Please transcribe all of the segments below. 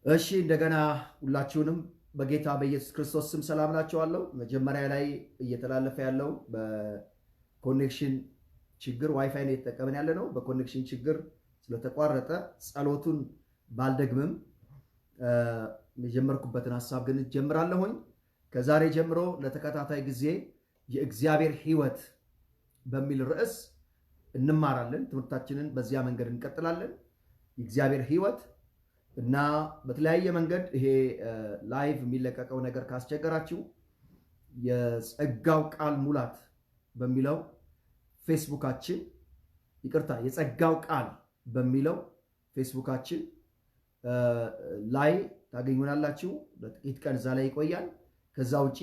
እሺ እንደገና ሁላችሁንም በጌታ በኢየሱስ ክርስቶስ ስም ሰላም ናችኋለሁ። መጀመሪያ ላይ እየተላለፈ ያለው በኮኔክሽን ችግር ዋይፋይ ነው የተጠቀመን ያለ ነው። በኮኔክሽን ችግር ስለተቋረጠ ጸሎቱን ባልደግምም የጀመርኩበትን ሐሳብ ግን ጀምራለሁኝ። ከዛሬ ጀምሮ ለተከታታይ ጊዜ የእግዚአብሔር ሕይወት በሚል ርዕስ እንማራለን። ትምህርታችንን በዚያ መንገድ እንቀጥላለን። የእግዚአብሔር ሕይወት እና በተለያየ መንገድ ይሄ ላይቭ የሚለቀቀው ነገር ካስቸገራችሁ የጸጋው ቃል ሙላት በሚለው ፌስቡካችን የጸጋው ቃል በሚለው ፌስቡካችን ላይ ታገኙናላችሁ። ለጥቂት ቀን እዛ ላይ ይቆያል። ከዛ ውጪ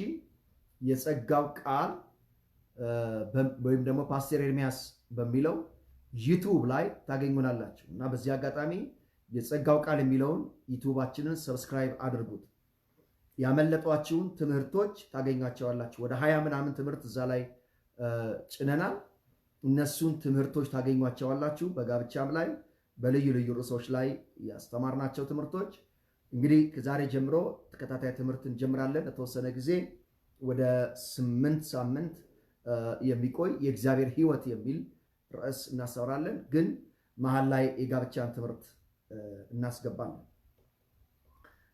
የጸጋው ቃል ወይም ደግሞ ፓስተር ኤርሚያስ በሚለው ዩቲዩብ ላይ ታገኙናላችሁ እና በዚህ አጋጣሚ የጸጋው ቃል የሚለውን ዩቲዩባችንን ሰብስክራይብ አድርጉት። ያመለጧችሁን ትምህርቶች ታገኟቸዋላችሁ። ወደ 20 ምናምን ትምህርት እዛ ላይ ጭነናል። እነሱን ትምህርቶች ታገኟቸዋላችሁ። በጋብቻም ላይ በልዩ ልዩ ርዕሶች ላይ ያስተማርናቸው ትምህርቶች እንግዲህ ከዛሬ ጀምሮ ተከታታይ ትምህርት እንጀምራለን። ለተወሰነ ጊዜ ወደ 8 ሳምንት የሚቆይ የእግዚአብሔር ሕይወት የሚል ርዕስ እናስተምራለን። ግን መሀል ላይ የጋብቻን ትምህርት እናስገባለን።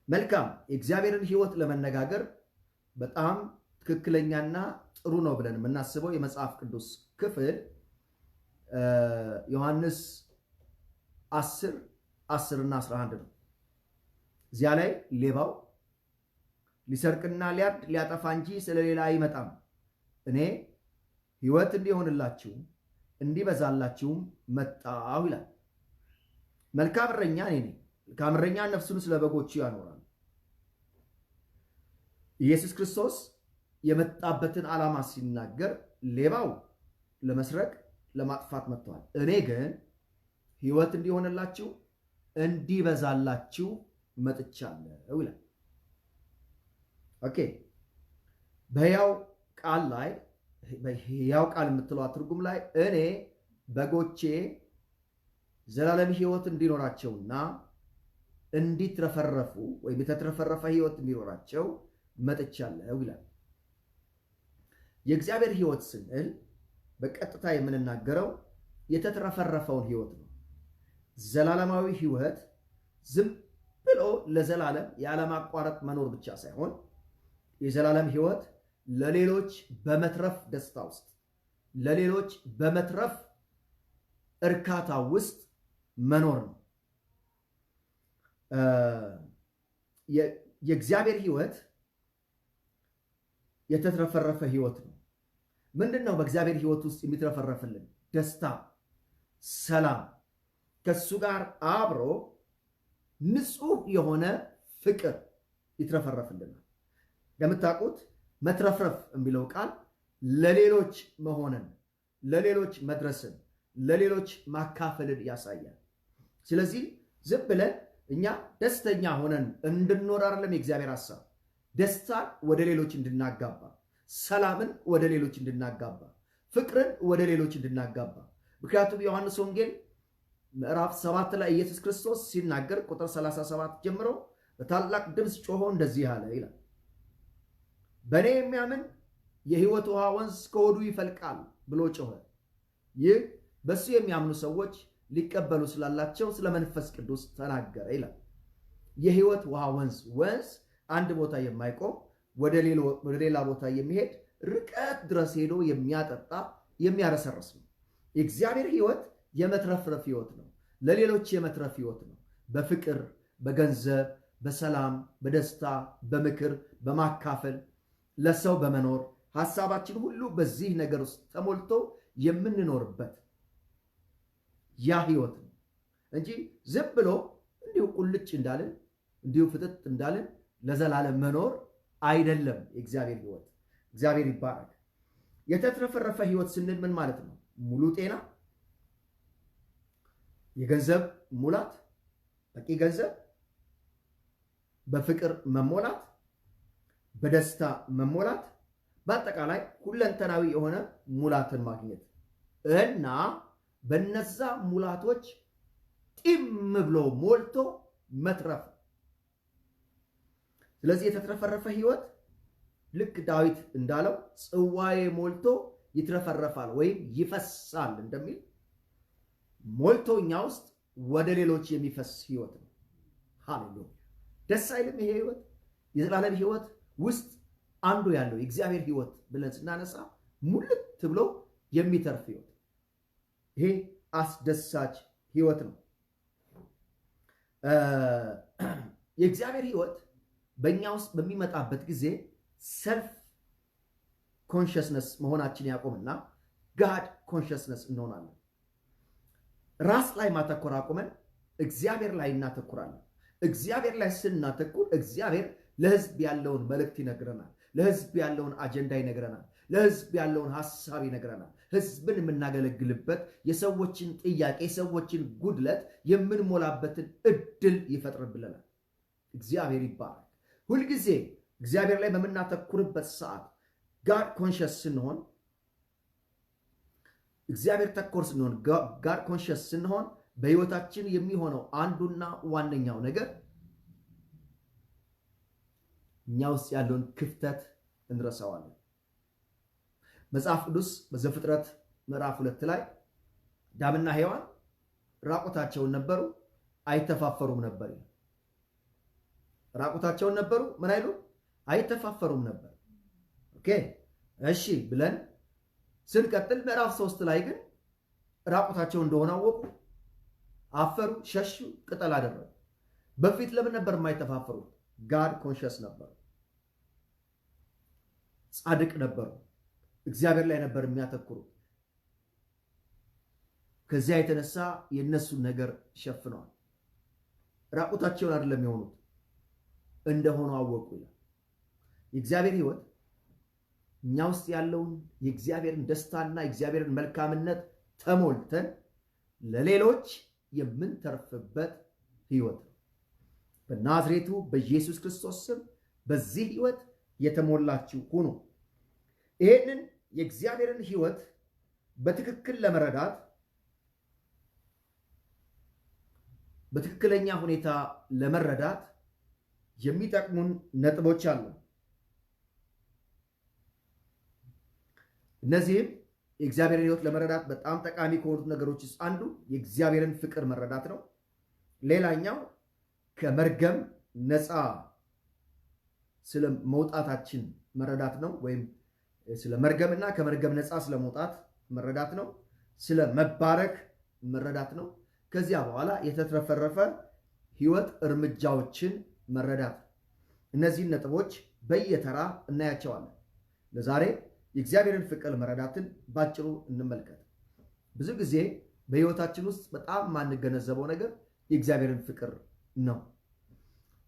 መልካም። የእግዚአብሔርን ሕይወት ለመነጋገር በጣም ትክክለኛና ጥሩ ነው ብለን የምናስበው የመጽሐፍ ቅዱስ ክፍል ዮሐንስ 10 እና 11 ነው። እዚያ ላይ ሌባው ሊሰርቅና ሊያርድ ሊያጠፋ እንጂ ስለሌላ አይመጣም፣ እኔ ሕይወት እንዲሆንላችሁ እንዲበዛላችሁም መጣሁ ይላል። መልካም እረኛ እኔ ነኝ። መልካም እረኛ ነፍሱን ስለ በጎቹ ያኖራል። ኢየሱስ ክርስቶስ የመጣበትን ዓላማ ሲናገር ሌባው ለመስረቅ ለማጥፋት መጥቷል፣ እኔ ግን ሕይወት እንዲሆንላችሁ እንዲበዛላችሁ መጥቻለሁ ይላል። ኦኬ። በሕያው ቃል ላይ በሕያው ቃል የምትለው ትርጉም ላይ እኔ በጎቼ ዘላለም ሕይወት እንዲኖራቸውና እንዲትረፈረፉ ወይም የተትረፈረፈ ሕይወት እንዲኖራቸው መጥቻለሁ ይላል። የእግዚአብሔር ሕይወት ስንል በቀጥታ የምንናገረው የተትረፈረፈውን ሕይወት ነው። ዘላለማዊ ሕይወት ዝም ብሎ ለዘላለም ያለማቋረጥ መኖር ብቻ ሳይሆን የዘላለም ሕይወት ለሌሎች በመትረፍ ደስታ ውስጥ፣ ለሌሎች በመትረፍ እርካታ ውስጥ መኖር ነው። የእግዚአብሔር ሕይወት የተትረፈረፈ ሕይወት ነው። ምንድን ነው በእግዚአብሔር ሕይወት ውስጥ የሚትረፈረፍልን? ደስታ፣ ሰላም፣ ከሱ ጋር አብሮ ንጹህ የሆነ ፍቅር ይትረፈረፍልናል። እንደምታውቁት መትረፍረፍ የሚለው ቃል ለሌሎች መሆንን፣ ለሌሎች መድረስን፣ ለሌሎች ማካፈልን ያሳያል። ስለዚህ ዝም ብለን እኛ ደስተኛ ሆነን እንድንኖር አይደለም የእግዚአብሔር ሐሳብ። ደስታን ወደ ሌሎች እንድናጋባ፣ ሰላምን ወደ ሌሎች እንድናጋባ፣ ፍቅርን ወደ ሌሎች እንድናጋባ። ምክንያቱም ዮሐንስ ወንጌል ምዕራፍ 7 ላይ ኢየሱስ ክርስቶስ ሲናገር ቁጥር 37 ጀምሮ በታላቅ ድምፅ ጮሆ እንደዚህ አለ ይላል፣ በእኔ የሚያምን የሕይወት ውሃ ወንዝ ከሆዱ ይፈልቃል ብሎ ጮኸ። ይህ በእሱ የሚያምኑ ሰዎች ሊቀበሉ ስላላቸው ስለ መንፈስ ቅዱስ ተናገረ ይላል። የሕይወት ውሃ ወንዝ አንድ ቦታ የማይቆም ወደ ሌላ ቦታ የሚሄድ ርቀት ድረስ ሄዶ የሚያጠጣ የሚያረሰርስ ነው። የእግዚአብሔር ሕይወት የመትረፍረፍ ሕይወት ነው። ለሌሎች የመትረፍ ሕይወት ነው። በፍቅር፣ በገንዘብ፣ በሰላም፣ በደስታ፣ በምክር፣ በማካፈል ለሰው በመኖር ሐሳባችን ሁሉ በዚህ ነገር ውስጥ ተሞልቶ የምንኖርበት ያ ሕይወት ነው እንጂ ዝም ብሎ እንዲሁ ቁልጭ እንዳልን እንዲሁ ፍጥጥ እንዳልን ለዘላለም መኖር አይደለም የእግዚአብሔር ሕይወት። እግዚአብሔር ይባረክ። የተትረፈረፈ ሕይወት ስንል ምን ማለት ነው? ሙሉ ጤና፣ የገንዘብ ሙላት፣ በቂ ገንዘብ፣ በፍቅር መሞላት፣ በደስታ መሞላት፣ በአጠቃላይ ሁለንተናዊ የሆነ ሙላትን ማግኘት እና በነዛ ሙላቶች ጢም ብሎ ሞልቶ መትረፍ ስለዚህ የተትረፈረፈ ህይወት ልክ ዳዊት እንዳለው ጽዋዬ ሞልቶ ይትረፈረፋል ወይም ይፈሳል እንደሚል ሞልቶ እኛ ውስጥ ወደ ሌሎች የሚፈስ ህይወት ነው። ሃሌሉያ! ደስ አይልም? ይሄ ህይወት የዘላለም ህይወት ውስጥ አንዱ ያለው የእግዚአብሔር ህይወት ብለን ስናነሳ ሙልት ብሎ የሚተርፍ ህይወት፣ ይሄ አስደሳች ህይወት ነው። የእግዚአብሔር ህይወት በእኛ ውስጥ በሚመጣበት ጊዜ ሰልፍ ኮንሽስነስ መሆናችን ያቆምና ጋድ ኮንሽስነስ እንሆናለን። ራስ ላይ ማተኮር አቁመን እግዚአብሔር ላይ እናተኩራለን። እግዚአብሔር ላይ ስናተኩር እግዚአብሔር ለህዝብ ያለውን መልእክት ይነግረናል። ለህዝብ ያለውን አጀንዳ ይነግረናል። ለህዝብ ያለውን ሐሳብ ይነግረናል። ህዝብን የምናገለግልበት የሰዎችን ጥያቄ፣ የሰዎችን ጉድለት የምንሞላበትን እድል ይፈጥርብናል። እግዚአብሔር ይባረክ። ሁልጊዜ እግዚአብሔር ላይ በምናተኩርበት ሰዓት ጋድ ኮንሽስ ስንሆን፣ እግዚአብሔር ተኮር ስንሆን፣ ጋድ ኮንሽስ ስንሆን በህይወታችን የሚሆነው አንዱና ዋነኛው ነገር እኛ ውስጥ ያለውን ክፍተት እንረሳዋለን። መጽሐፍ ቅዱስ በዘፍጥረት ምዕራፍ 2 ላይ አዳምና ሔዋን ራቁታቸውን ነበሩ፣ አይተፋፈሩም ነበር። ራቁታቸውን ነበሩ፣ ምን አይሉ? አይተፋፈሩም ነበር። ኦኬ እሺ ብለን ስንቀጥል ምዕራፍ 3 ላይ ግን ራቁታቸው እንደሆነ አወቁ፣ አፈሩ፣ ሸሹ፣ ቅጠል አደረጉ። በፊት ለምን ነበር የማይተፋፈሩት? ጋድ ኮንሽስ ነበሩ፣ ጻድቅ ነበሩ፣ እግዚአብሔር ላይ ነበር የሚያተኩሩት። ከዚያ የተነሳ የእነሱን ነገር ሸፍነዋል። ራቁታቸውን አይደለም የሆኑት፣ እንደሆኑ አወቁ ይላል። የእግዚአብሔር ህይወት እኛ ውስጥ ያለውን የእግዚአብሔርን ደስታና የእግዚአብሔርን መልካምነት ተሞልተን ለሌሎች የምንተርፍበት ህይወት ነው። በናዝሬቱ በኢየሱስ ክርስቶስ ስም በዚህ ህይወት የተሞላችሁ ሁኑ። ይህንን የእግዚአብሔርን ህይወት በትክክል ለመረዳት በትክክለኛ ሁኔታ ለመረዳት የሚጠቅሙን ነጥቦች አሉ። እነዚህም የእግዚአብሔርን ህይወት ለመረዳት በጣም ጠቃሚ ከሆኑት ነገሮች ውስጥ አንዱ የእግዚአብሔርን ፍቅር መረዳት ነው። ሌላኛው ከመርገም ነፃ ስለ መውጣታችን መረዳት ነው፣ ወይም ስለ መርገምና ከመርገም ነፃ ስለ መውጣት መረዳት ነው። ስለ መባረክ መረዳት ነው። ከዚያ በኋላ የተትረፈረፈ ህይወት እርምጃዎችን መረዳት። እነዚህን ነጥቦች በየተራ እናያቸዋለን። ለዛሬ የእግዚአብሔርን ፍቅር መረዳትን ባጭሩ እንመልከት። ብዙ ጊዜ በህይወታችን ውስጥ በጣም የማንገነዘበው ነገር የእግዚአብሔርን ፍቅር ነው።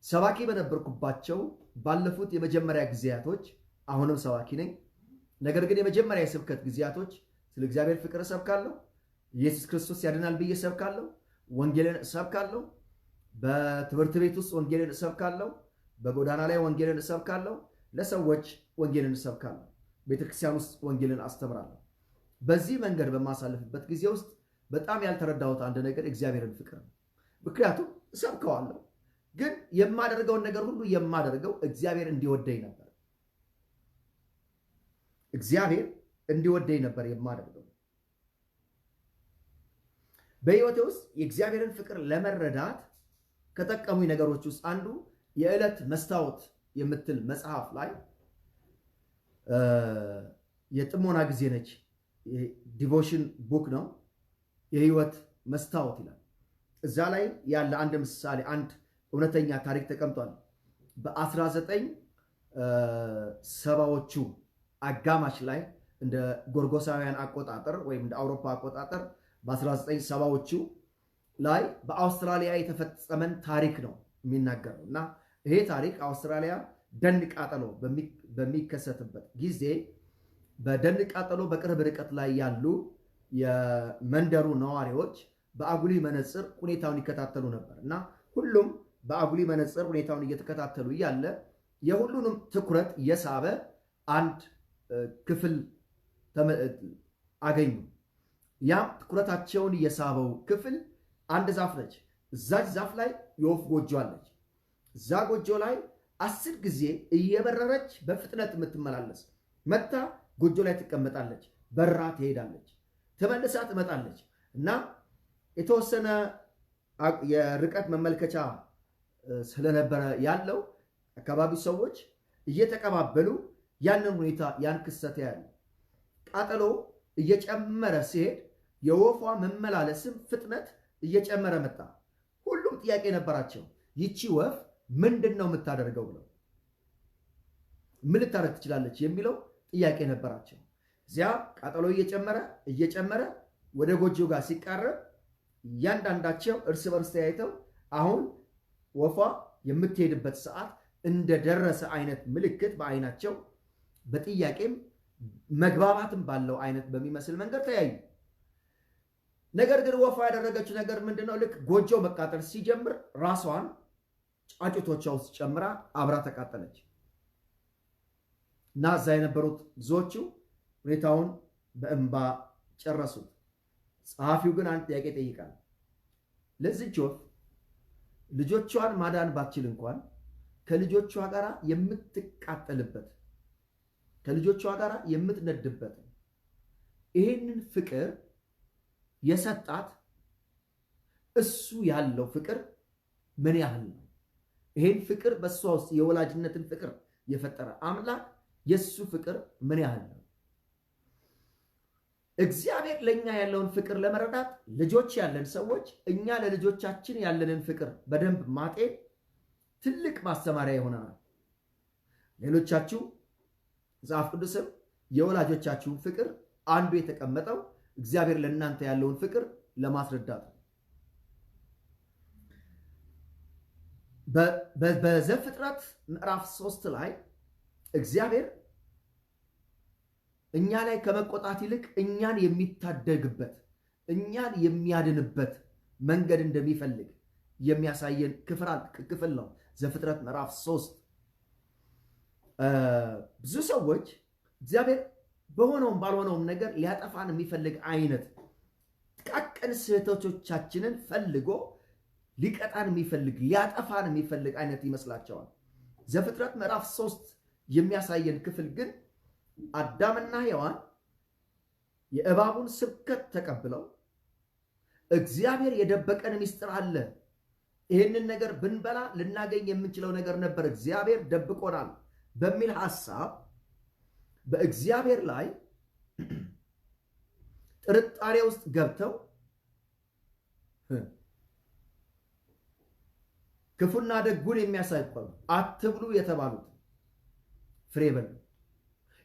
ሰባኪ በነበርኩባቸው ባለፉት የመጀመሪያ ጊዜያቶች፣ አሁንም ሰባኪ ነኝ፣ ነገር ግን የመጀመሪያ የስብከት ጊዜያቶች ስለ እግዚአብሔር ፍቅር እሰብካለሁ። ኢየሱስ ክርስቶስ ያድናል ብዬ እሰብካለሁ። ወንጌልን እሰብካለሁ። በትምህርት ቤት ውስጥ ወንጌልን እሰብካለሁ። በጎዳና ላይ ወንጌልን እሰብካለሁ። ለሰዎች ወንጌልን እሰብካለሁ። ቤተክርስቲያን ውስጥ ወንጌልን አስተምራለሁ። በዚህ መንገድ በማሳለፍበት ጊዜ ውስጥ በጣም ያልተረዳሁት አንድ ነገር እግዚአብሔርን ፍቅር ነው። ምክንያቱም እሰብከዋለሁ፣ ግን የማደርገውን ነገር ሁሉ የማደርገው እግዚአብሔር እንዲወደኝ ነበር። እግዚአብሔር እንዲወደኝ ነበር የማደርገው። በሕይወቴ ውስጥ የእግዚአብሔርን ፍቅር ለመረዳት ከጠቀሙኝ ነገሮች ውስጥ አንዱ የዕለት መስታወት የምትል መጽሐፍ ላይ የጥሞና ጊዜ ነች፣ ዲቮሽን ቡክ ነው። የህይወት መስታወት ይላል። እዛ ላይ ያለ አንድ ምሳሌ፣ አንድ እውነተኛ ታሪክ ተቀምጧል። በ1970ዎቹ አጋማሽ ላይ እንደ ጎርጎሳውያን አቆጣጠር ወይም እንደ አውሮፓ አቆጣጠር በ1970ዎቹ ላይ በአውስትራሊያ የተፈጸመን ታሪክ ነው የሚናገረው እና ይሄ ታሪክ አውስትራሊያ ደን ቃጠሎ በሚከሰትበት ጊዜ በደን ቃጠሎ በቅርብ ርቀት ላይ ያሉ የመንደሩ ነዋሪዎች በአጉሊ መነጽር ሁኔታውን ይከታተሉ ነበር እና ሁሉም በአጉሊ መነጽር ሁኔታውን እየተከታተሉ እያለ የሁሉንም ትኩረት የሳበ አንድ ክፍል አገኙ። ያም ትኩረታቸውን የሳበው ክፍል አንድ ዛፍ ነች። እዛች ዛፍ ላይ የወፍ ጎጆ አለች። እዛ ጎጆ ላይ 10 ጊዜ እየበረረች በፍጥነት የምትመላለስ መታ ጎጆ ላይ ትቀመጣለች፣ በራ ትሄዳለች፣ ተመልሳ ትመጣለች እና የተወሰነ የርቀት መመልከቻ ስለነበረ ያለው አካባቢ ሰዎች እየተቀባበሉ ያንን ሁኔታ ያን ክስተት ያያሉ። ቃጠሎ እየጨመረ ሲሄድ የወፏ መመላለስም ፍጥነት እየጨመረ መጣ። ሁሉም ጥያቄ ነበራቸው። ይቺ ወፍ ምንድን ነው የምታደርገው ብለው ምን ልታደርግ ትችላለች የሚለው ጥያቄ ነበራቸው። እዚያ ቃጠሎ እየጨመረ ወደ ጎጆ ጋር ሲቃረብ እያንዳንዳቸው እርስ በርስ ተያይተው አሁን ወፏ የምትሄድበት ሰዓት እንደደረሰ አይነት ምልክት በአይናቸው በጥያቄም መግባባትም ባለው አይነት በሚመስል መንገድ ተያዩ። ነገር ግን ወፏ ያደረገችው ነገር ምንድነው? ልክ ጎጆው መቃጠል ሲጀምር ራሷን ጫጩቶቿ ውስጥ ጨምራ አብራ ተቃጠለች እና እዛ የነበሩት ብዙዎቹ ሁኔታውን በእንባ ጨረሱት። ጸሐፊው ግን አንድ ጥያቄ ጠይቃል። ለዚህች ወፍ ልጆቿን ማዳን ባትችል እንኳን ከልጆቿ ጋር የምትቃጠልበት ከልጆቿ ጋር የምትነድበት ይህንን ፍቅር የሰጣት እሱ ያለው ፍቅር ምን ያህል ነው? ይህን ፍቅር በእሷ ውስጥ የወላጅነትን ፍቅር የፈጠረ አምላክ የእሱ ፍቅር ምን ያህል ነው? እግዚአብሔር ለእኛ ያለውን ፍቅር ለመረዳት ልጆች ያለን ሰዎች እኛ ለልጆቻችን ያለንን ፍቅር በደንብ ማጤን ትልቅ ማስተማሪያ ይሆናል። ሌሎቻችሁ መጽሐፍ ቅዱስም የወላጆቻችሁን ፍቅር አንዱ የተቀመጠው እግዚአብሔር ለእናንተ ያለውን ፍቅር ለማስረዳት ነው። በዘፍጥረት ምዕራፍ 3 ላይ እግዚአብሔር እኛ ላይ ከመቆጣት ይልቅ እኛን የሚታደግበት እኛን የሚያድንበት መንገድ እንደሚፈልግ የሚያሳየን ክፍል ነው። ዘፍጥረት ምዕራፍ 3 ብዙ ሰዎች እግዚአብሔር በሆነውም ባልሆነውም ነገር ሊያጠፋን የሚፈልግ አይነት ጥቃቅን ስህተቶቻችንን ፈልጎ ሊቀጣን የሚፈልግ ሊያጠፋን የሚፈልግ አይነት ይመስላቸዋል። ዘፍጥረት ምዕራፍ 3 የሚያሳየን ክፍል ግን አዳምና ሔዋን የእባቡን ስብከት ተቀብለው እግዚአብሔር የደበቀን ምስጢር አለ፣ ይህንን ነገር ብንበላ ልናገኝ የምንችለው ነገር ነበር፣ እግዚአብሔር ደብቆናል በሚል ሐሳብ በእግዚአብሔር ላይ ጥርጣሬ ውስጥ ገብተው ክፉና ደጉን የሚያሳይቀው አትብሉ የተባሉት ፍሬ በሉ።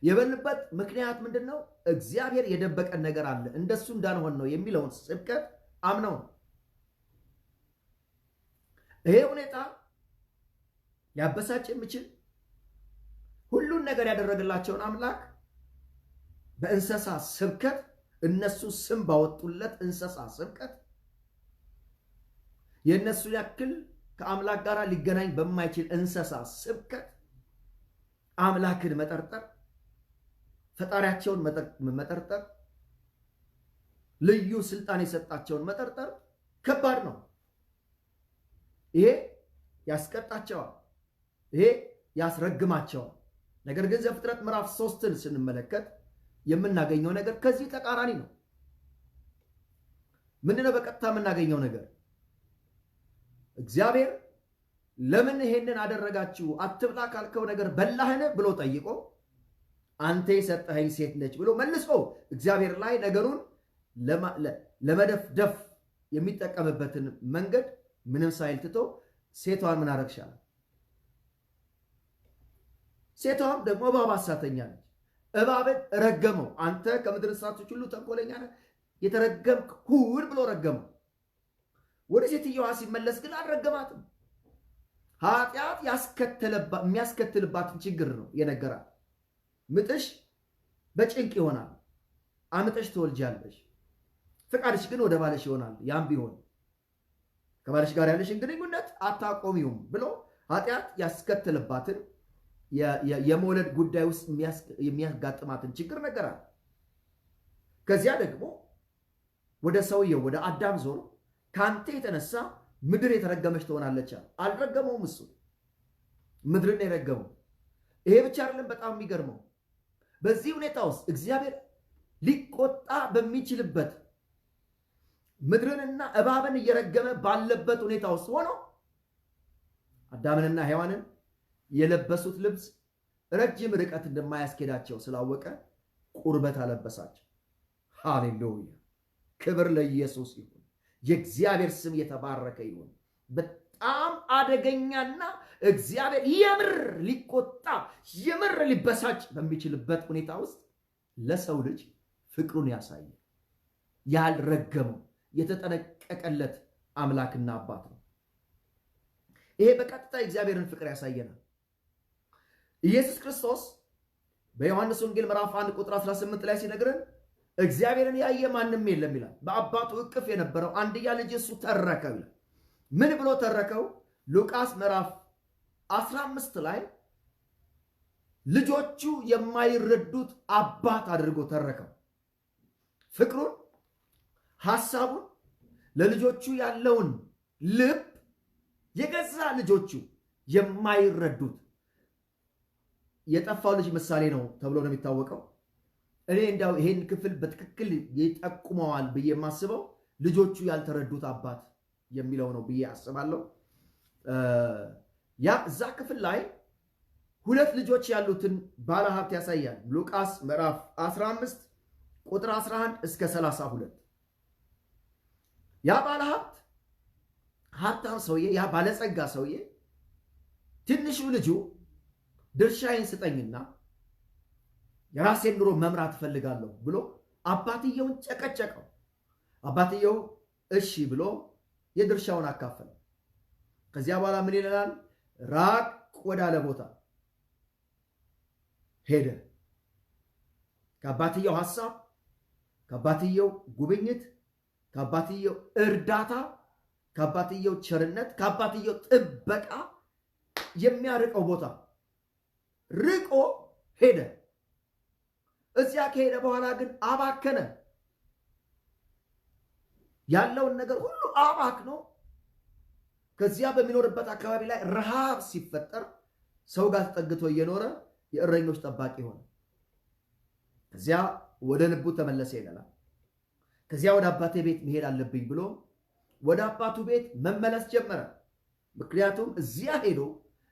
የበሉበት ምክንያት ምንድነው? እግዚአብሔር የደበቀን ነገር አለ እንደሱ እንዳንሆን ነው የሚለውን ስብከት አምነው። ይሄ ሁኔታ ሊያበሳጭ የሚችል ሁሉን ነገር ያደረገላቸውን አምላክ በእንስሳ ስብከት እነሱ ስም ባወጡለት እንስሳ ስብከት የእነሱ ያክል ከአምላክ ጋር ሊገናኝ በማይችል እንስሳ ስብከት አምላክን መጠርጠር፣ ፈጣሪያቸውን መጠርጠር፣ ልዩ ስልጣን የሰጣቸውን መጠርጠር ከባድ ነው። ይሄ ያስቀጣቸዋል፣ ይሄ ያስረግማቸዋል። ነገር ግን ዘፍጥረት ምዕራፍ 3ን ስንመለከት የምናገኘው ነገር ከዚህ ተቃራኒ ነው። ምንድነው በቀጥታ የምናገኘው ነገር? እግዚአብሔር ለምን ይሄንን አደረጋችሁ? አትብላ ካልከው ነገር በላህን ብሎ ጠይቆ አንተ የሰጠኸኝ ሴት ነች ብሎ መልሶ እግዚአብሔር ላይ ነገሩን ለመደፍደፍ የሚጠቀምበትን መንገድ ምንም ሳይል ትቶ ሴቷን ምን አረግሻል? ሴቷም ደግሞ እባብ አሳተኛ ነች። እባብን ረገመው። አንተ ከምድር እንስሳቶች ሁሉ ተንኮለኛ ነህ፣ የተረገምክ ሁን ብሎ ረገመው። ወደ ሴትዮዋ ሲመለስ ግን አልረገማትም። ኃጢአት የሚያስከትልባትን ችግር ነው የነገራት። ምጥሽ በጭንቅ ይሆናል፣ አምጠሽ ትወልጃለሽ፣ ፍቃድሽ ግን ወደ ባልሽ ይሆናል። ያም ቢሆን ከባልሽ ጋር ያለሽን ግንኙነት አታቆሚውም ብሎ ኃጢአት ያስከትልባትን የመውለድ ጉዳይ ውስጥ የሚያጋጥማትን ችግር ነገራት። ከዚያ ደግሞ ወደ ሰውየው ወደ አዳም ዞሮ ከአንተ የተነሳ ምድር የተረገመች ትሆናለች። አልረገመውም። እሱ ምድርን የረገመው። ይሄ ብቻ አይደለም። በጣም የሚገርመው በዚህ ሁኔታ ውስጥ እግዚአብሔር ሊቆጣ በሚችልበት ምድርንና እባብን እየረገመ ባለበት ሁኔታ ውስጥ ሆኖ አዳምንና ሔዋንን የለበሱት ልብስ ረጅም ርቀት እንደማያስኬዳቸው ስላወቀ ቁርበት አለበሳቸው። ሃሌሉያ! ክብር ለኢየሱስ ይሁን። የእግዚአብሔር ስም የተባረከ ይሁን። በጣም አደገኛና እግዚአብሔር የምር ሊቆጣ የምር ሊበሳጭ በሚችልበት ሁኔታ ውስጥ ለሰው ልጅ ፍቅሩን ያሳየ ያልረገመው የተጠነቀቀለት አምላክና አባት ነው። ይሄ በቀጥታ እግዚአብሔርን ፍቅር ያሳየናል። ኢየሱስ ክርስቶስ በዮሐንስ ወንጌል ምዕራፍ 1 ቁጥር 18 ላይ ሲነግረን እግዚአብሔርን ያየ ማንም የለም ይላል። በአባቱ እቅፍ የነበረው አንድያ ልጅ እሱ ተረከው ይላል። ምን ብሎ ተረከው? ሉቃስ ምዕራፍ 15 ላይ ልጆቹ የማይረዱት አባት አድርጎ ተረከው። ፍቅሩን፣ ሐሳቡን፣ ለልጆቹ ያለውን ልብ የገዛ ልጆቹ የማይረዱት የጠፋው ልጅ ምሳሌ ነው ተብሎ ነው የሚታወቀው። እኔ እንዳው ይሄን ክፍል በትክክል ይጠቁመዋል ብዬ የማስበው ልጆቹ ያልተረዱት አባት የሚለው ነው ብዬ አስባለሁ። ያ እዛ ክፍል ላይ ሁለት ልጆች ያሉትን ባለሀብት ያሳያል። ሉቃስ ምዕራፍ 15 ቁጥር 11 እስከ 32 ያ ባለሀብት ሀብታም ሰውዬ፣ ያ ባለጸጋ ሰውዬ ትንሹ ልጁ ድርሻዬን ስጠኝና የራሴን ኑሮ መምራት እፈልጋለሁ ብሎ አባትየውን ጨቀጨቀው። አባትየው እሺ ብሎ የድርሻውን አካፈለ። ከዚያ በኋላ ምን ይላል? ራቅ ወዳለ ቦታ ሄደ። ከአባትየው ሐሳብ፣ ከአባትየው ጉብኝት፣ ከአባትየው እርዳታ፣ ከአባትየው ቸርነት፣ ከአባትየው ጥበቃ የሚያርቀው ቦታ ርቆ ሄደ። እዚያ ከሄደ በኋላ ግን አባከነ። ያለውን ነገር ሁሉ አባክኖ ከዚያ በሚኖርበት አካባቢ ላይ ረሃብ ሲፈጠር ሰው ጋር ተጠግቶ እየኖረ የእረኞች ጠባቂ ሆነ። ከዚያ ወደ ልቡ ተመለሰ ይላል። ከዚያ ወደ አባቴ ቤት መሄድ አለብኝ ብሎ ወደ አባቱ ቤት መመለስ ጀመረ። ምክንያቱም እዚያ ሄዶ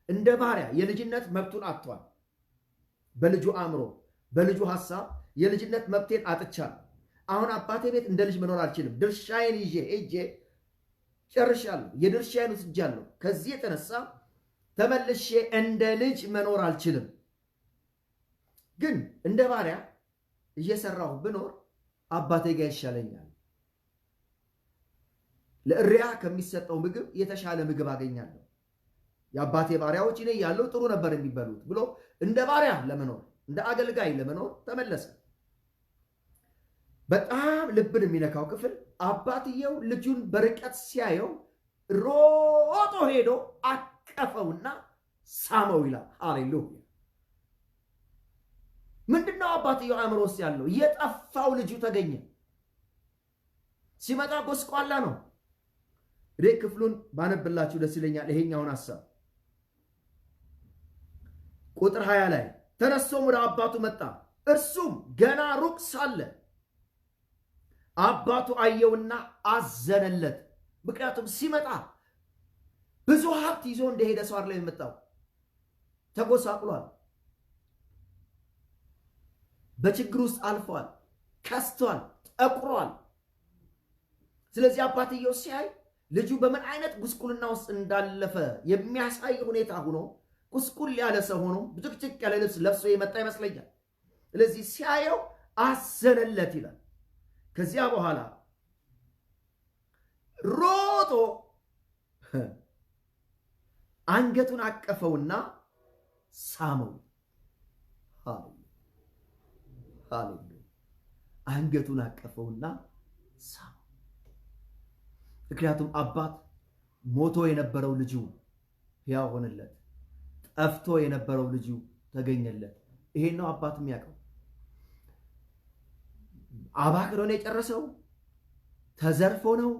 እንደ ባሪያ የልጅነት መብቱን አጥቷል። በልጁ አእምሮ፣ በልጁ ሐሳብ የልጅነት መብቴን አጥቻለሁ። አሁን አባቴ ቤት እንደ ልጅ መኖር አልችልም። ድርሻዬን ይዤ ሄጄ ጨርሻለሁ። የድርሻዬን ወስጃለሁ። ከዚህ የተነሳ ተመልሼ እንደ ልጅ መኖር አልችልም። ግን እንደ ባሪያ እየሰራሁ ብኖር አባቴ ጋር ይሻለኛል። ለእሪያ ከሚሰጠው ምግብ የተሻለ ምግብ አገኛለሁ። የአባቴ ባሪያዎች እኔ ያለው ጥሩ ነበር የሚበሉት ብሎ እንደ ባሪያ ለመኖር እንደ አገልጋይ ለመኖር ተመለሰ። በጣም ልብን የሚነካው ክፍል አባትየው ልጁን በርቀት ሲያየው ሮጦ ሄዶ አቀፈውና ሳመው ይላል። ሃሌሉያ! ምንድነው አባትየው አእምሮ ውስጥ ያለው? የጠፋው ልጁ ተገኘ። ሲመጣ ጎስቋላ ነው። እኔ ክፍሉን ባነብላችሁ ደስ ይለኛል። ይሄኛውን ሐሳብ ቁጥር 20 ላይ ተነስቶም ወደ አባቱ መጣ። እርሱም ገና ሩቅ ሳለ አባቱ አየውና አዘነለት። ምክንያቱም ሲመጣ ብዙ ሀብት ይዞ እንደሄደ ሰው አይደለም የመጣው። ተጎሳቅሏል። በችግር ውስጥ አልፏል። ከስቷል። ጠቁሯል። ስለዚህ አባትየው ሲያይ ልጁ በምን አይነት ጉስቁልና ውስጥ እንዳለፈ የሚያሳይ ሁኔታ ሆኖ ጉስቁል ያለ ሰው ሆኖ ብጭቅጭቅ ያለ ልብስ ለብሶ የመጣ ይመስለኛል። ስለዚህ ሲያየው አዘነለት ይላል። ከዚያ በኋላ ሮጦ አንገቱን አቀፈውና ሳመው። ሃሌሉያ! አንገቱን አቀፈውና ሳመው። ምክንያቱም አባት ሞቶ የነበረው ልጁ ሕያው ሆነለት። ጠፍቶ የነበረው ልጁ ተገኘለት። ይሄን ነው አባት የሚያውቀው። አባክኖ ነው የጨረሰው? ተዘርፎ ነው?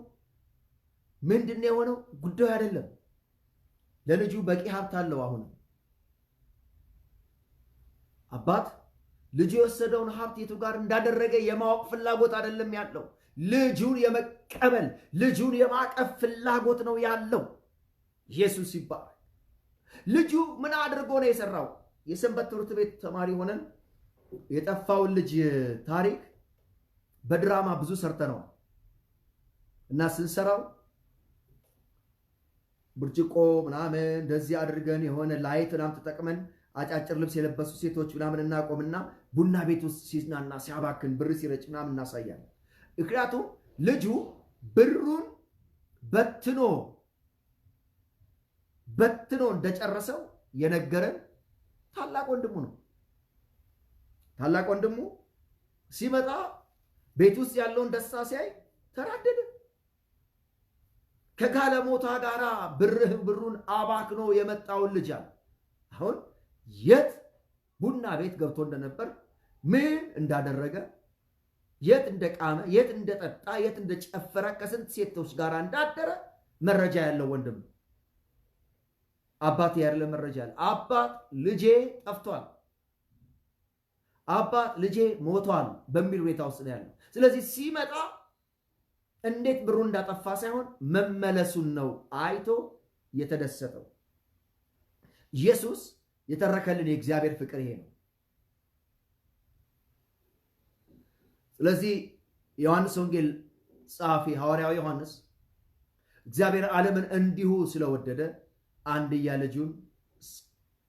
ምንድነው የሆነው? ጉዳዩ አይደለም። ለልጁ በቂ ሀብት አለው። አሁን አባት ልጁ የወሰደውን ሀብት የቱ ጋር እንዳደረገ የማወቅ ፍላጎት አይደለም ያለው። ልጁን የመቀበል ልጁን የማቀፍ ፍላጎት ነው ያለው። ኢየሱስ ይባላል። ልጁ ምን አድርጎ ነው የሰራው? የሰንበት ትምህርት ቤት ተማሪ ሆነን የጠፋውን ልጅ ታሪክ በድራማ ብዙ ሰርተነዋል እና ስንሰራው ብርጭቆ ምናምን እንደዚህ አድርገን የሆነ ላይት ምናምን ተጠቅመን አጫጭር ልብስ የለበሱ ሴቶች ምናምን እናቆምና ቡና ቤት ውስጥ ሲዝናና ሲያባክን ብር ሲረጭ ምናምን እናሳያለን። ምክንያቱም ልጁ ብሩን በትኖ እንደጨረሰው የነገረን ታላቅ ወንድሙ ነው። ታላቅ ወንድሙ ሲመጣ ቤት ውስጥ ያለውን ደስታ ሲያይ ተናደደ። ከጋለሞታ ጋራ ብሩን አባክኖ የመጣውን ልጅ አለ። አሁን የት ቡና ቤት ገብቶ እንደነበር ምን እንዳደረገ የት እንደቃመ የት እንደጠጣ የት እንደጨፈረ ከስንት ሴቶች ጋር እንዳደረ መረጃ ያለው ወንድም ነው። አባት ያለ መረጃ ያለ አባት ልጄ ጠፍቷል፣ አባት ልጄ ሞቷል በሚል ሁኔታ ውስጥ ነው ያለው። ስለዚህ ሲመጣ እንዴት ብሩ እንዳጠፋ ሳይሆን መመለሱን ነው አይቶ የተደሰተው። ኢየሱስ የተረከልን የእግዚአብሔር ፍቅር ይሄ ነው። ስለዚህ ዮሐንስ ወንጌል ጸሐፊ ሐዋርያው ዮሐንስ እግዚአብሔር ዓለምን እንዲሁ ስለወደደ አንድያ ልጁን